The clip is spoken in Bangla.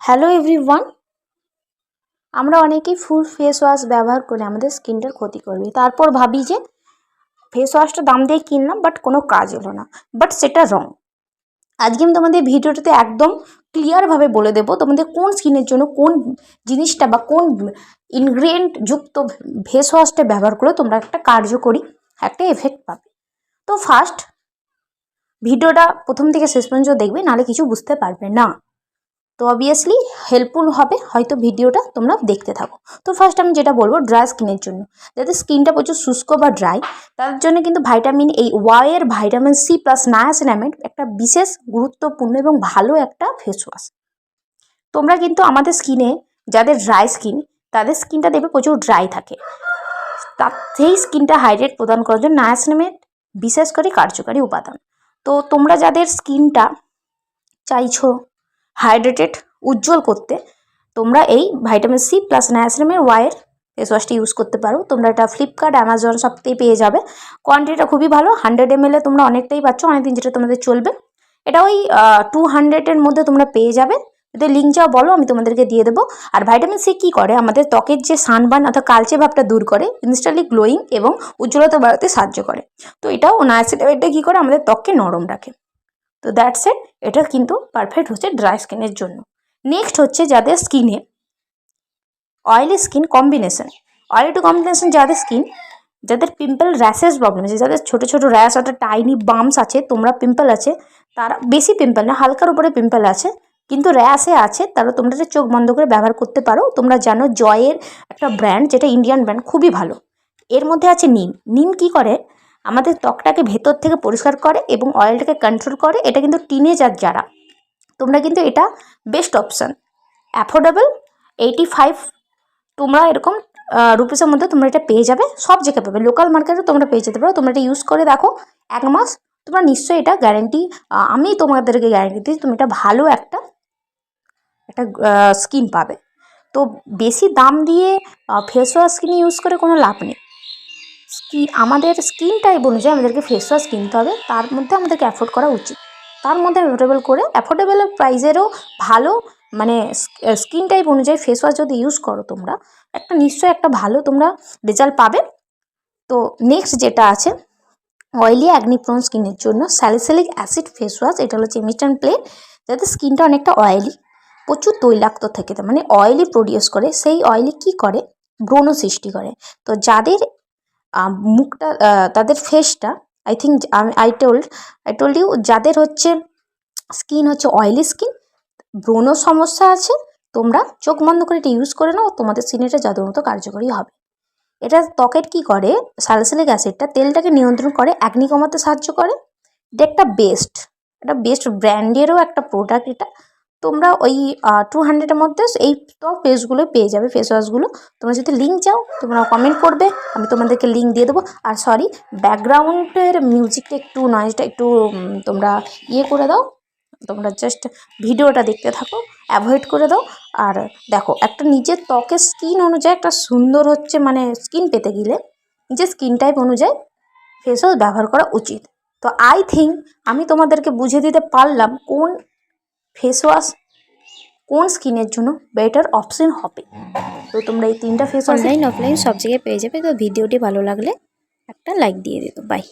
হ্যালো এভরিওয়ান, আমরা অনেকেই ফুল ফেস ওয়াশ ব্যবহার করে আমাদের স্কিনটার ক্ষতি করবে। তারপর ভাবি যে ফেস ওয়াশটা দাম দিয়ে কিনলাম বাট কোনো কাজ হলো না, বাট সেটা রং। আজকে আমি তোমাদের ভিডিওটাতে একদম ক্লিয়ারভাবে বলে দেবো তোমাদের কোন স্কিনের জন্য কোন জিনিসটা বা কোন ইনগ্রেডিয়েন্ট যুক্ত ফেস ওয়াশটা ব্যবহার করে তোমরা একটা কার্যকরী একটা এফেক্ট পাবে। তো ফার্স্ট ভিডিওটা প্রথম থেকে শেষ পর্যন্ত দেখবে, নাহলে কিছু বুঝতে পারবে না। তো অবভিয়াসলি হেল্পফুল হবে হয়তো ভিডিওটা তোমরা দেখতে থাকো। তো ফার্স্ট আমি যেটা বলবো, ড্রাই স্কিনের জন্য, যাদের স্কিনটা প্রচুর শুষ্ক বা ড্রাই, তাদের জন্য কিন্তু ভাইটামিন এই ওয়াইয়ের ভাইটামিন সি প্লাস নায়াসিনামাইড একটা বিশেষ গুরুত্বপূর্ণ এবং ভালো একটা ফেস ওয়াশ। তোমরা কিন্তু আমাদের স্কিনে যাদের ড্রাই স্কিন, তাদের স্কিনটা দেখবে প্রচুর ড্রাই থাকে, তার সেই স্কিনটা হাইড্রেট প্রদান করার জন্য নায়াসিনামাইড বিশেষ করে কার্যকারী উপাদান। তো তোমরা যাদের স্কিনটা চাইছো হাইড্রেটেড উজ্জ্বল করতে, তোমরা এই ভাইটামিন সি প্লাস নায়াসিনামাইড ওয়াইয়ের ফেস ওয়াশটি ইউজ করতে পারো। তোমরা এটা ফ্লিপকার্ট, অ্যামাজন সবতেই পেয়ে যাবে। কোয়ান্টিটিটা খুবই ভালো, 100 ml তোমরা অনেকটাই পাচ্ছ, অনেকদিন যেটা তোমাদের চলবে। এটা ওই 200-এর মধ্যে তোমরা পেয়ে যাবে। যদি লিঙ্ক চাও বলো, আমি তোমাদেরকে দিয়ে দেবো। আর ভাইটামিন সি কী করে, আমাদের ত্বকের যে সানবার্ন অর্থাৎ কালচে ভাবটা দূর করে, ইনস্ট্যান্টলি গ্লোয়িং এবং উজ্জ্বলতা বাড়াতে সাহায্য করে। তো এটাও নায়াসিনামাইডটা কী করে, আমাদের ত্বককে নরম রাখে। তো দ্যাটস ইট, এটা কিন্তু পারফেক্ট হচ্ছে ড্রাই স্কিনের জন্য। নেক্সট হচ্ছে যাদের স্কিনে oily skin combination, oily two combination যাদের স্কিন, যাদের পিম্পল র্যাশেস প্রবলেম আছে, যাদের ছোটো ছোটো র্যাশ অর্থাৎ টাইনি বাম্পস আছে, তোমরা পিম্পল আছে, তারা বেশি পিম্পল না, হালকার উপরে পিম্পল আছে কিন্তু র্যাশে আছে, তারা তোমরা চোখ বন্ধ করে ব্যবহার করতে পারো। তোমরা জানো জয়ের একটা ব্র্যান্ড, যেটা ইন্ডিয়ান ব্র্যান্ড, খুবই ভালো। এর মধ্যে আছে নিম। নিম কী করে, আমাদের ত্বকটাকে ভেতর থেকে পরিষ্কার করে এবং অয়েলটাকে কন্ট্রোল করে। এটা কিন্তু টিনেজার যারা, তোমরা কিন্তু এটা বেস্ট অপশান, অ্যাফোর্ডেবল, 85 তোমরা এরকম রুপিসের মধ্যে তোমরা এটা পেয়ে যাবে, সব জায়গায় পাবে, লোকাল মার্কেটে তোমরা পেয়ে যেতে পারো। তোমরা এটা ইউজ করে দেখো 1 মাস, তোমরা নিশ্চয়ই এটা গ্যারেন্টি, আমি তোমাদেরকে গ্যারেন্টি দিই, তুমি এটা ভালো একটা স্কিন পাবে। তো বেশি দাম দিয়ে ফেস ওয়াশ কিনে ইউজ করে কোনো লাভ নেই। আমাদের স্কিন টাইপ অনুযায়ী আমাদেরকে ফেস ওয়াশ কিনতে হবে, তার মধ্যে আমাদেরকে অ্যাফোর্ড করা উচিত। তার মধ্যে অ্যাফোর্ডেবল করে, অ্যাফোর্ডেবল প্রাইসেরও ভালো, মানে স্কিন টাইপ অনুযায়ী ফেস ওয়াশ যদি ইউজ করো তোমরা, একটা নিশ্চয়ই একটা ভালো তোমরা রেজাল্ট পাবে। তো নেক্সট যেটা আছে অয়েলি অ্যাকনি প্রোন স্কিনের জন্য স্যালিসিলিক অ্যাসিড ফেস ওয়াশ। এটা হচ্ছে ইনস্ট্যান্ট প্লে, যাদের স্কিনটা অনেকটা অয়েলি, প্রচুর তৈলাক্ত থেকে, মানে অয়েলি প্রডিউস করে, সেই অয়েলি কী করে, ব্রণ সৃষ্টি করে। তো যাদের মুখটা, তাদের ফেসটা, I think I told you, যাদের হচ্ছে স্কিন হচ্ছে অয়েলি স্কিন, ব্রণ সমস্যা আছে, তোমরা চোখ বন্ধ করে এটা ইউজ করে নাও, তোমাদের স্কিনটা জাদুর মতো কার্যকরী হবে। এটা ত্বকের কী করে, স্যালিসিলিক অ্যাসিডটা তেলটাকে নিয়ন্ত্রণ করে, অ্যাকনি কমাতে সাহায্য করে। এটা একটা বেস্ট ব্র্যান্ডেরও একটা প্রোডাক্ট এটা। তোমরা ওই 200-এর মধ্যে এই ফেসগুলো পেয়ে যাবে, ফেস ওয়াশগুলো। তোমরা যদি লিঙ্ক চাও তোমরা কমেন্ট করবে, আমি তোমাদেরকে লিঙ্ক দিয়ে দেবো। আর সরি, ব্যাকগ্রাউন্ডের মিউজিকটা একটু, নয়েজটা একটু তোমরা করে দাও, তোমরা জাস্ট ভিডিওটা দেখতে থাকো, অ্যাভয়েড করে দাও। আর দেখো, একটা নিজের ত্বকের স্কিন অনুযায়ী একটা সুন্দর হচ্ছে, মানে স্কিন পেতে গেলে নিজের স্কিন টাইপ অনুযায়ী ফেস ওয়াশ ব্যবহার করা উচিত। তো আই থিঙ্ক আমি তোমাদেরকে বুঝিয়ে দিতে পারলাম কোন ফেস ওয়াশ কোন স্কিনের জন্য বেটার অপশন হবে। তো তোমরা এই 3টা ফেস ওয়াশ অনলাইন অফলাইন সব জায়গায় পেয়ে যাবে। তো ভিডিওটি ভালো লাগলে একটা লাইক দিয়ে দিও। বাই।